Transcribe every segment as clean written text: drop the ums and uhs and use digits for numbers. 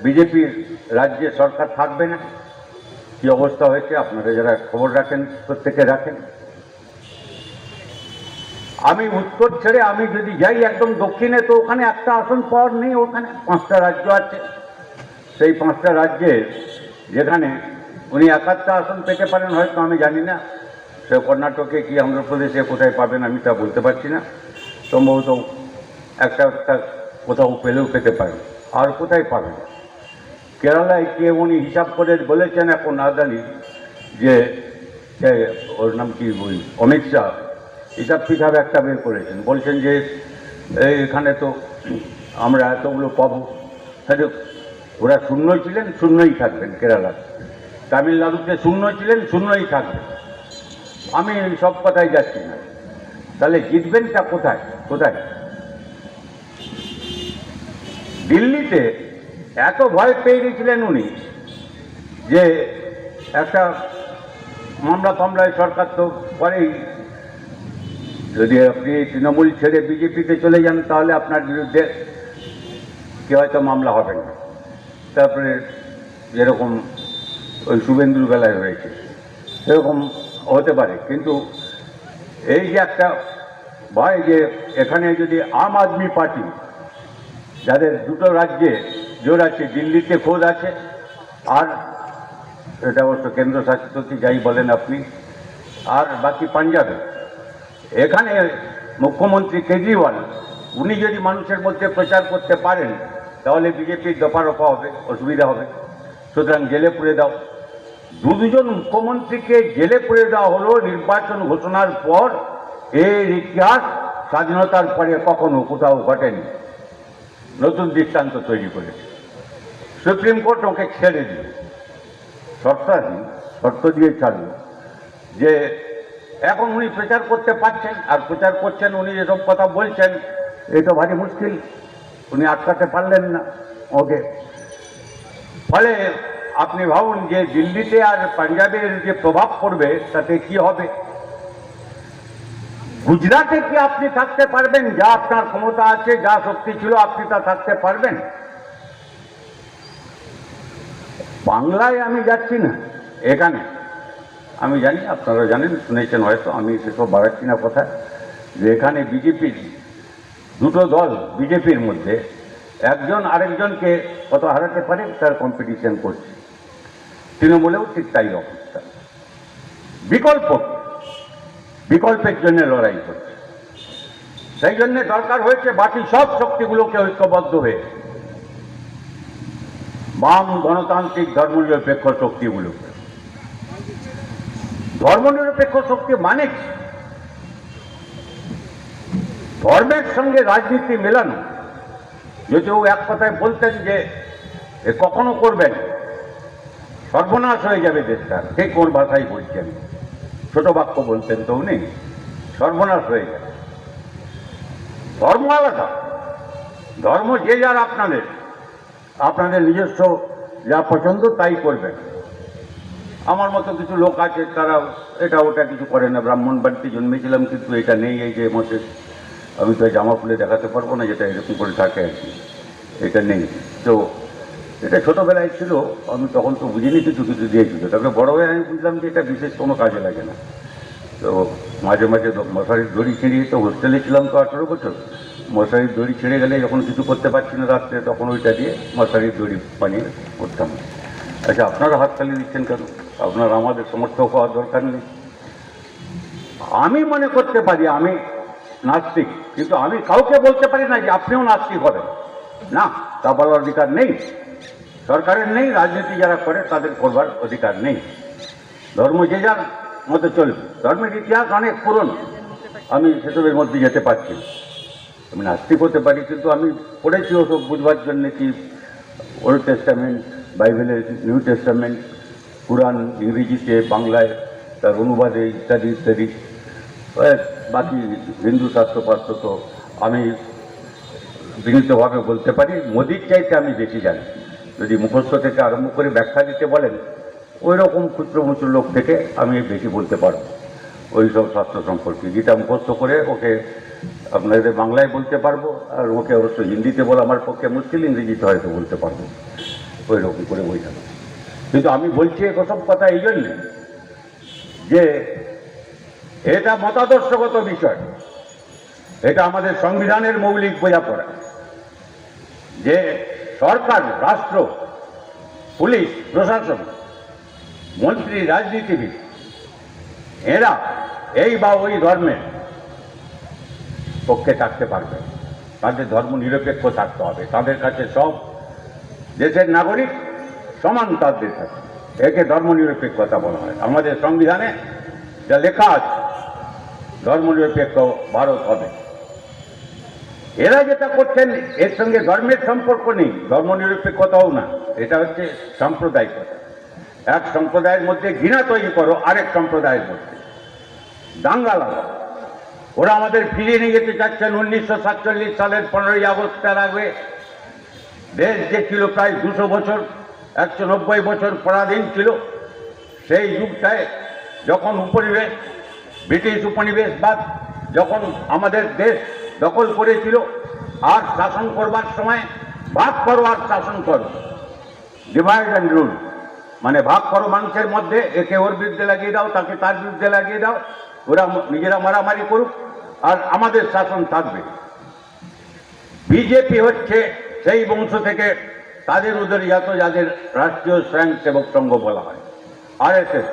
বিজেপির রাজ্যে সরকার থাকবে না। কি অবস্থা হয়েছে আপনারা যারা খবর রাখেন প্রত্যেকে রাখেন। আমি উত্তর ছেড়ে আমি যদি যাই একদম দক্ষিণে, তো ওখানে একটা আসন পাওয়ার নেই। ওখানে 5টা রাজ্য আছে, সেই 5টা রাজ্যে যেখানে উনি 1-1টা আসন পেতে পারেন হয়তো, আমি জানি না। সে কর্ণাটকে কি অন্ধ্রপ্রদেশে কোথায় পাবেন আমি তা বলতে পারছি না। সম্ভবত একটা কোথাও পেলেও পেতে পারেন, আর কোথায় পাবেন। কেরালায় কে উনি হিসাব করে বলেছেন এখন আদানি, যে ওর নাম কি অমিত শাহ হিসাব ফিসাব একটা বের করেছেন, বলছেন যে এখানে তো আমরা এতগুলো পাবো। হ্যাঁ, ওরা শূন্যই ছিলেন, শূন্যই থাকবেন। কেরালা, তামিলনাড়ুতে শূন্য ছিলেন, শূন্যই থাকবেন। আমি সব কথাই যাচ্ছি না। তাহলে জিতবেনটা কোথায় কোথায়? দিল্লিতে এত ভয় পেয়ে গেছিলেন উনি যে একটা মামলায় সরকার তো পরেই, যদি আপনি তৃণমূল ছেড়ে বিজেপিতে চলে যান তাহলে আপনার বিরুদ্ধে কেউ হয়তো মামলা হবে না। তারপরে যেরকম ওই শুভেন্দুর বেলায় হয়েছে সেরকম হতে পারে। কিন্তু এই যে একটা ভয় যে এখানে যদি আম আদমি পার্টি, যাদের দুটো রাজ্যে জোর আছে, দিল্লিতে খোঁজ আছে, আর এটা অবশ্য কেন্দ্রশাসিত যাই বলেন আপনি, আর বাকি পাঞ্জাবে, এখানে মুখ্যমন্ত্রী কেজরিওয়াল উনি যদি মানুষের মধ্যে প্রচার করতে পারেন তাহলে বিজেপির দফারফা হবে, অসুবিধা হবে। সুতরাং জেলে পুরে দাও। দুজন মুখ্যমন্ত্রীকে জেলে পুরে দেওয়া হলো নির্বাচন ঘোষণার পর। এর ইতিহাস স্বাধীনতার পরে কখনো কোথাও ঘটেনি। নতুন দৃষ্টান্ত তৈরি করেছে। সুপ্রিম কোর্ট ওকে ছেড়ে দিল, শর্ত দিয়ে ছাড়ল যে এখন উনি প্রচার করতে পারছেন, আর প্রচার করছেন। উনি যেসব কথা বলছেন এ তো ভারী মুশকিল, উনি আটকাতে পারলেন না ওকে। ফলে আপনি ভাবুন যে দিল্লিতে আর পাঞ্জাবের যে প্রভাব পড়বে তাতে কি হবে। গুজরাটে কি আপনি থাকতে পারবেন? যা আপনার ক্ষমতা আছে, যা শক্তি ছিল, আপনি তা থাকতে পারবেন? বাংলায় আমি যাচ্ছি না। এখানে আমি জানি, আপনারা জানেন, শুনেছেন হয়তো, আমি সেসব বাড়াচ্ছি না কথা, যে এখানে বিজেপির দুটো দল, বিজেপির মধ্যে একজন আরেকজনকে কত হারাতে পারে তার কম্পিটিশন করছে। তৃণমূলেও ঠিক তাই অবস্থা। বিকল্পের জন্য লড়াই করছে। সেই জন্য দরকার হয়েছে বাকি সব শক্তিগুলোকে ঐক্যবদ্ধ হয়ে, বাম গণতান্ত্রিক ধর্মনিরপেক্ষ শক্তিগুলোকে। ধর্মনিরপেক্ষ শক্তি মানে ধর্মের সঙ্গে রাজনীতি মেলানো। যদিও এক কথায় বলতেন যে এ কখনো করবেন, সর্বনাশ হয়ে যাবে দেশটা। ঠিক কোন ভাষায় বলছেন, ছোট বাক্য বলতেন তো উনি, সর্বনাশ হয়ে যাবে। ধর্ম আলাদা, ধর্ম যে যার, আপনাদের নিজস্ব যা পছন্দ তাই করবেন। আমার মতো কিছু লোক আছে, তারা এটা ওটা কিছু করে না। ব্রাহ্মণ বাড়িতে জন্মেছিলাম, কিন্তু এটা নেই, এই যে মতে আমি তো জামা খুলে দেখাতে পারবো না, যেটা এরকম করে থাকে আর কি, এটা নেই। তো এটা ছোটোবেলায় ছিল, আমি তখন তো বুঝিনি, কিছু দিয়েছিল। তারপরে বড় হয়ে আমি বুঝলাম যে এটা বিশেষ কোনো কাজে লাগে না। তো মাঝে মাঝে মশারির দড়ি ছিঁড়িয়ে, তো হোস্টেলে ছিলাম তো 18 বছর, মশারির দড়ি ছিঁড়ে গেলে যখন কিছু করতে পারছি না রাত্রে, তখন ওইটা দিয়ে মশারির দড়ি বানিয়ে করতাম। আচ্ছা, আপনারা হাততালি দিচ্ছেন কেন? আপনারা আমাদের সমর্থক হওয়ার দরকার নেই। আমি মনে করতে পারি আমি নাস্তিক, কিন্তু আমি কাউকে বলতে পারি না যে আপনিও নাস্তিক হবেন না। তা বলার অধিকার নেই, সরকারের নেই, রাজনীতি যারা করে তাদের করবার অধিকার নেই। ধর্ম যে যার মতো চলবে। ধর্মের ইতিহাস অনেক পুরনো, আমি সেসবের মধ্যে যেতে পারছি। আমি নাস্তিক হতে পারি, কিন্তু আমি পড়েছি ওসব বুঝবার জন্য, কি ওল্ড টেস্টামেন্ট, বাইবেলের নিউ টেস্টামেন্ট, কুরআন ইংরেজিতে, বাংলায় তার অনুবাদে, ইত্যাদি ইত্যাদি। বাকি হিন্দু শাস্ত্রপাত্র তো আমি বিনীতভাবে বলতে পারি মোদির চাইতে আমি বেশি জানি। যদি মুখস্থ থেকে আরম্ভ করে ব্যাখ্যা দিতে বলেন, ওই রকম ক্ষুদ্রমুচু লোক থেকে আমি বেশি বলতে পারবো ওই সব শাস্ত্র সম্পর্কে। গীতা মুখস্থ করে ওকে আপনাদের বাংলায় বলতে পারবো, আর ওকে অবশ্য হিন্দিতে বলা আমার পক্ষে মুশকিল, ইংরেজিতে হয়তো বলতে পারবো। ওই রকম করে বোঝানো। কিন্তু আমি বলছি এসব কথা এই জন্যে যে এটা মতাদর্শগত বিষয়, এটা আমাদের সংবিধানের মৌলিক বোঝাপড়া যে সরকার, রাষ্ট্র, পুলিশ, প্রশাসন, মন্ত্রী, রাজনীতিবিদ এরা এই বা ওই ধর্মের পক্ষে থাকতে পারবে, তাদের ধর্ম নিরপেক্ষ থাকতে হবে, তাদের কাছে সব দেশের নাগরিক সমান তাদের কাছে, একে ধর্মনিরপেক্ষতা বলা হয়। আমাদের সংবিধানে যা লেখা আছে ধর্মনিরপেক্ষ ভারত হবে। এরা যেটা করছেন এর সঙ্গে ধর্মের সম্পর্ক নেই, ধর্মনিরপেক্ষতাও না, এটা হচ্ছে সাম্প্রদায়িকতা। এক সম্প্রদায়ের মধ্যে ঘৃণা তৈরি করো আরেক সম্প্রদায়ের মধ্যে, দাঙ্গা লাগাও। ওরা আমাদের ফিরিয়ে নিয়ে যেতে চাচ্ছেন 1947 সালের 15ই আগস্টের আগে। দেশ যে ছিল প্রায় 200 বছর, 190 বছর পরাধীন ছিল, সেই যুগটায় যখন উপনিবেশ, ব্রিটিশ উপনিবেশবাদ যখন আমাদের দেশ দখল করেছিল, আর শাসন করবার সময় ভাগ করো আর শাসন করো, ডিভাইড অ্যান্ড রুল, মানে ভাগ করো মানুষের মধ্যে, একে ওর বিরুদ্ধে লাগিয়ে দাও, তাকে তার বিরুদ্ধে লাগিয়ে দাও, ওরা নিজেরা মারামারি করুক আর আমাদের শাসন থাকবে। বিজেপি হচ্ছে সেই বংশ থেকে তাদের উদরজাত যাদের রাষ্ট্রীয় স্বয়ংসেবক সংঘ বলা হয়, RSS,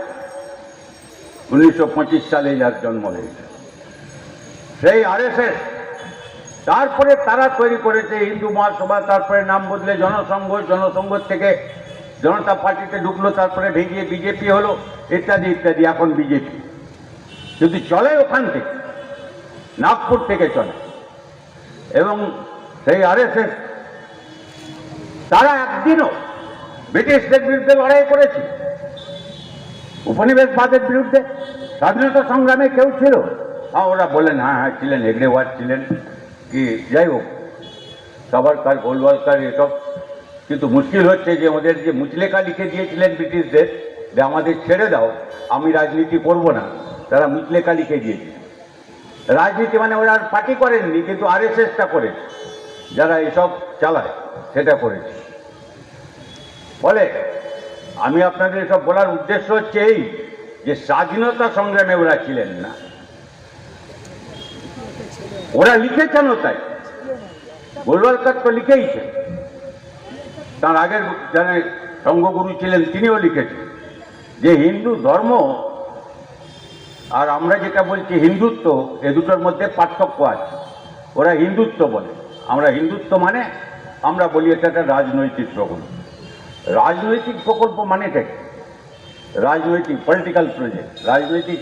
1925 সালে যার জন্ম হয়েছে সেই RSS। তারপরে তারা তৈরি করেছে হিন্দু মহাসভা, তারপরে নাম বদলে জনসংঘ, জনসংঘ থেকে জনতা পার্টিতে ঢুকলো, তারপরে ভেঙে বিজেপি হলো, ইত্যাদি ইত্যাদি। এখন বিজেপি যদি চলে ওখান থেকে, নাগপুর থেকে চলে, এবং সেই RSS তারা একদিনও ব্রিটিশদের বিরুদ্ধে লড়াই করেছে, উপনিবেশবাদের বিরুদ্ধে। স্বাধীনতা সংগ্রামে কেউ ছিল? ওরা বলেন হ্যাঁ হ্যাঁ ছিলেন, হেগড়েওয়ার ছিলেন, কি যাই হোক, সাভারকর, গোলওয়ালকর, এসব। কিন্তু মুশকিল হচ্ছে যে ওদের যে মুচলেখা লিখে দিয়েছিলেন ব্রিটিশদের যে আমাদের ছেড়ে দাও, আমি রাজনীতি করব না, তারা মুচলেখা লিখে দিয়েছে। রাজনীতি মানে ওরা আর পার্টি করেননি, কিন্তু RSSটা করেছে, যারা এসব চালায় সেটা করেছে। ফলে আমি আপনাদের এসব বলার উদ্দেশ্য হচ্ছে এই যে স্বাধীনতা সংগ্রামে ওরা ছিলেন না, ওরা লিখেছেন তাই। গোলওয়ালকর তো লিখেইছে, তার আগের যারা সংঘগুরু ছিলেন তিনিও লিখেছেন যে হিন্দু ধর্ম আর আমরা যেটা বলছি হিন্দুত্ব, এ দুটোর মধ্যে পার্থক্য আছে। ওরা হিন্দুত্ব বলে, আমরা হিন্দুত্ব মানে আমরা বলি এটা একটা রাজনৈতিক প্রকল্প। রাজনৈতিক প্রকল্প মানে কি? রাজনৈতিক পলিটিক্যাল প্রজেক্ট। রাজনৈতিক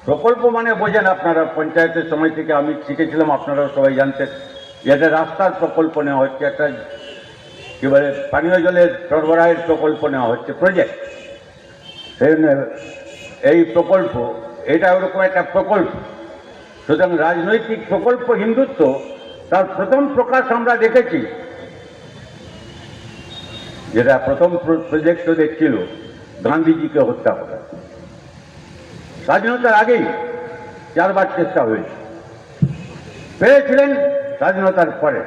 প্রকল্প মানে বোঝেন আপনারা, পঞ্চায়েতের সময় থেকে আমি শিখেছিলাম, আপনারাও সবাই জানতেন যে একটা রাস্তার প্রকল্প নেওয়া হচ্ছে, একটা কী বলে পানীয় জলের সরবরাহের প্রকল্প নেওয়া হচ্ছে, প্রজেক্ট। এই প্রকল্প, এটা ওরকম একটা প্রকল্প। সুতরাং রাজনৈতিক প্রকল্প হিন্দুত্ব তার প্রথম প্রকাশ আমরা দেখেছি, যেটা প্রথম প্রজেক্ট দেখছিল গান্ধীজিকে হত্যা করা। স্বাধীনতার আগেই 4 বার চেষ্টা হয়েছে, পেরেছিলেন স্বাধীনতার পরে।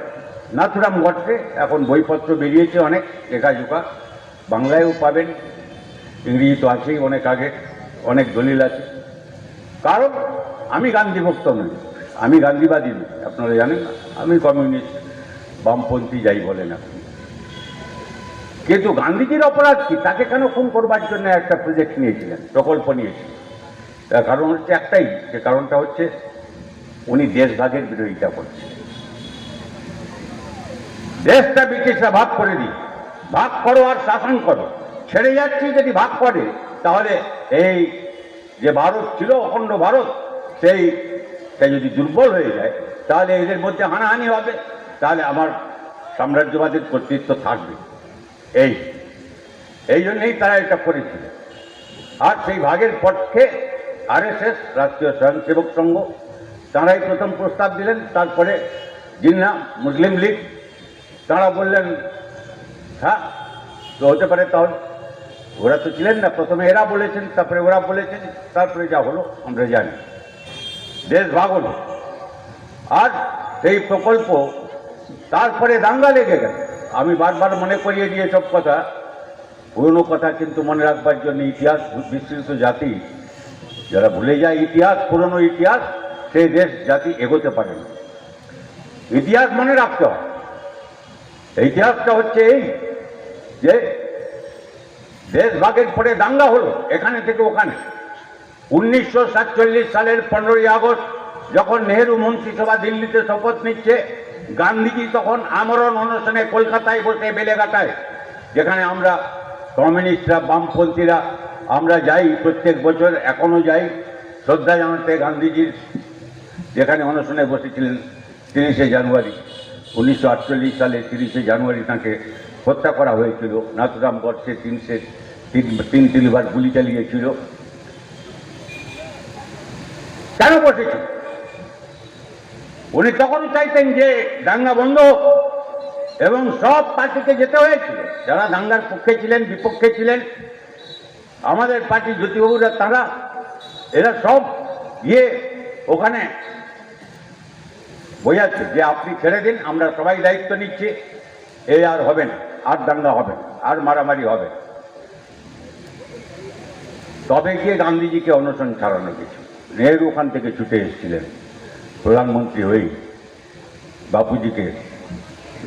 নাথুরাম গডসে, এখন বইপত্র বেরিয়েছে অনেক লেখাজোকা, বাংলায়ও পাবেন, ইংরেজি তো আছেই অনেক আগে, অনেক দলিল আছে। কারণ আমি গান্ধী ভক্ত নই, আমি গান্ধীবাদী নই, আপনারা জানেন না, আমি কমিউনিস্ট, বামপন্থী যাই বলেন আপনি। কিন্তু গান্ধীজির অপরাধ কি? তাকে কেন খুন করবার জন্য একটা প্রজেক্ট নিয়েছিলেন, প্রকল্প নিয়েছিলেন? তার কারণ হচ্ছে একটাই, যে কারণটা হচ্ছে উনি দেশভাগের বিরোধিতা করছেন। দেশটা ব্রিটিশরা ভাগ করে দিই, ভাগ করো আর শাসন করো, ছেড়ে যাচ্ছি যদি ভাগ করে, তাহলে এই যে ভারত ছিল অখণ্ড ভারত, সেইটা যদি দুর্বল হয়ে যায়, তাহলে এদের মধ্যে হানাহানি হবে, তাহলে আমার সাম্রাজ্যবাদের কর্তৃত্ব থাকবে। এই জন্যই তারা এটা করেছিল। আর সেই ভাগের পক্ষে RSS, রাষ্ট্রীয় স্বয়ংসেবক সংঘ, তাঁরাই প্রথম প্রস্তাব দিলেন। তারপরে জিন্নাহ, মুসলিম লীগ, তাঁরা বললেন হ্যাঁ তো হতে পারে। তাহলে ওরা তো ছিলেন না, প্রথমে এরা বলেছেন, তারপরে ওরা বলেছেন, তারপরে যা হলো আমরা জানি, দেশ ভাগ হলো। আর সেই প্রকল্প, তারপরে দাঙ্গা লেগে গেল, আমি বারবার মনে করিয়ে দিয়ে সব কথা, পুরনো কথা কিন্তু মনে রাখবার জন্য ইতিহাস বিস্তৃত জাতি যারা ভুলে যায় ইতিহাস, পুরনো ইতিহাস, সেই দেশ জাতি এগোতে পারে না। ইতিহাস মনে রাখতে হয়। ইতিহাসটা হচ্ছে এই যে দেশ ভাগের পরে দাঙ্গা হলো এখানে থেকে ওখানে। 1947 সালের 15ই আগস্ট যখন নেহেরু মন্ত্রিসভা দিল্লিতে শপথ নিচ্ছে, গান্ধীজি তখন আমরণ অনশনে কলকাতায় বসে বেলেঘাটায়, যেখানে আমরা কমিউনিস্টরা, বামপন্থীরা আমরা যাই প্রত্যেক বছর, এখনো যাই শ্রদ্ধা জানাতে গান্ধীজির যেখানে অনশনে বসেছিলেন 30শে জানুয়ারি 1948 সালে। 30শে জানুয়ারি তাঁকে হত্যা করা হয়েছিল। নাথুরাম গডসে তিন তিনবার গুলি চালিয়েছিল। কেন বসেছিল? উনি তখন চাইতেন যে দাঙ্গা বন্ধ হোক, এবং সব পার্টিকে যেতে হয়েছিল, যারা দাঙ্গার পক্ষে ছিলেন, বিপক্ষে ছিলেন, আমাদের পার্টি জ্যোতিবাবুরা, তারা এরা সব গিয়ে ওখানে বোঝাচ্ছে যে আপনি ছেড়ে দিন, আমরা সবাই দায়িত্ব নিচ্ছি, এই আর হবে না, আর দাঙ্গা হবে না, আর মারামারি হবে। তবে গিয়ে গান্ধীজিকে অনশন ছাড়ানো কিছু। নেহেরু ওখান থেকে ছুটে এসেছিলেন প্রধানমন্ত্রী হয়েই, বাপুজিকে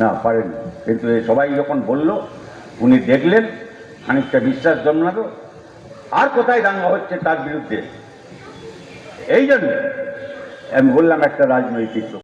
না পারেন, কিন্তু সবাই যখন বলল উনি দেখলেন, খানিকটা বিশ্বাস জন্মালো, আর কোথায় দাঙ্গা হচ্ছে তার বিরুদ্ধে। এই জন্য আমি বললাম একটা রাজনৈতিক